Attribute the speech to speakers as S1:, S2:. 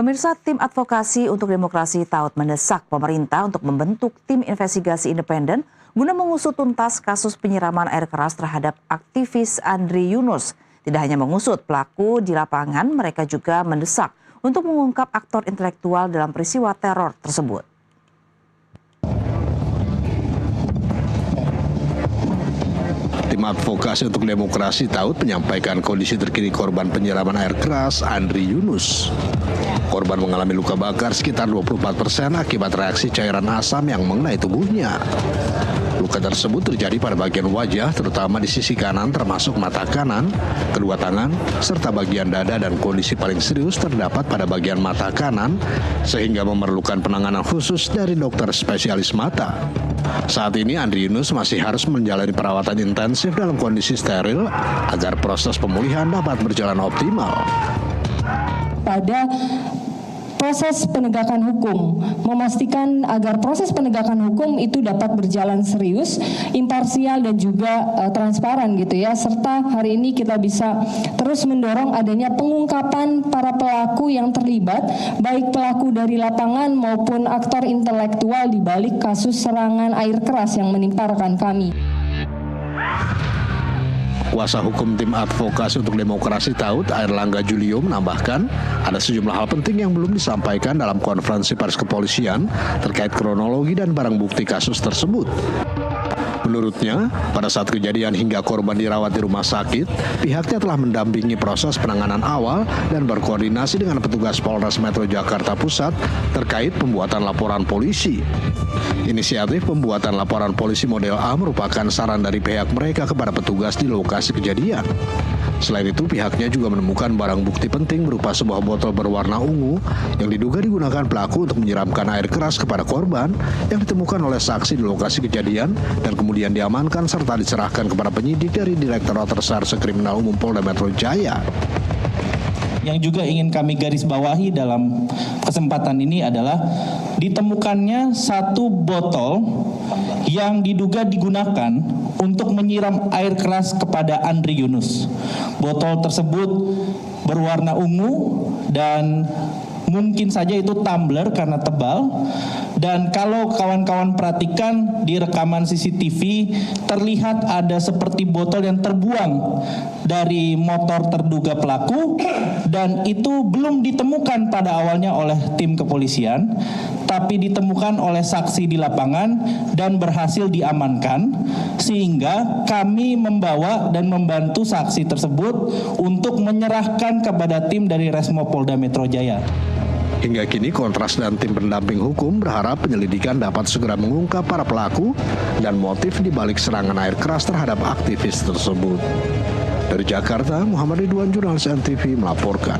S1: Pemirsa, tim advokasi untuk demokrasi TAUT mendesak pemerintah untuk membentuk tim investigasi independen guna mengusut tuntas kasus penyiraman air keras terhadap aktivis Andri Yunus. Tidak hanya mengusut pelaku di lapangan, mereka juga mendesak untuk mengungkap aktor intelektual dalam peristiwa teror tersebut.
S2: Tim advokasi untuk demokrasi TAUT menyampaikan kondisi terkini korban penyiraman air keras Andri Yunus. Korban mengalami luka bakar sekitar 24% akibat reaksi cairan asam yang mengenai tubuhnya. Luka tersebut terjadi pada bagian wajah, terutama di sisi kanan termasuk mata kanan, kedua tangan, serta bagian dada, dan kondisi paling serius terdapat pada bagian mata kanan sehingga memerlukan penanganan khusus dari dokter spesialis mata. Saat ini Andri Yunus masih harus menjalani perawatan intensif dalam kondisi steril agar proses pemulihan dapat berjalan optimal.
S3: Pada proses penegakan hukum, memastikan agar proses penegakan hukum itu dapat berjalan serius, imparsial, dan juga transparan gitu ya. Serta hari ini kita bisa terus mendorong adanya pengungkapan para pelaku yang terlibat, baik pelaku dari lapangan maupun aktor intelektual di balik kasus serangan air keras yang menimpa rekan kami.
S2: Kuasa hukum tim advokasi untuk demokrasi TAUT, Airlangga Julio, menambahkan ada sejumlah hal penting yang belum disampaikan dalam konferensi pers kepolisian terkait kronologi dan barang bukti kasus tersebut. Menurutnya, pada saat kejadian hingga korban dirawat di rumah sakit, pihaknya telah mendampingi proses penanganan awal dan berkoordinasi dengan petugas Polres Metro Jakarta Pusat terkait pembuatan laporan polisi. Inisiatif pembuatan laporan polisi model A merupakan saran dari pihak mereka kepada petugas di lokasi kejadian. Selain itu, pihaknya juga menemukan barang bukti penting berupa sebuah botol berwarna ungu yang diduga digunakan pelaku untuk menyiramkan air keras kepada korban yang ditemukan oleh saksi di lokasi kejadian dan kemudian diamankan serta diserahkan kepada penyidik dari Direktorat Reserse Kriminal Umum Polda Metro Jaya.
S4: Yang juga ingin kami garis bawahi dalam kesempatan ini adalah ditemukannya satu botol yang diduga digunakan untuk menyiram air keras kepada Andri Yunus. Botol tersebut berwarna ungu dan mungkin saja itu tumbler karena tebal. Dan kalau kawan-kawan perhatikan di rekaman CCTV terlihat ada seperti botol yang terbuang dari motor terduga pelaku dan itu belum ditemukan pada awalnya oleh tim kepolisian, tapi ditemukan oleh saksi di lapangan dan berhasil diamankan, sehingga kami membawa dan membantu saksi tersebut untuk menyerahkan kepada tim dari Resmo Polda Metro Jaya.
S2: Hingga kini Kontras dan tim pendamping hukum berharap penyelidikan dapat segera mengungkap para pelaku dan motif di balik serangan air keras terhadap aktivis tersebut. Dari Jakarta, Muhammad Ridwan, Jurnalis NTV melaporkan.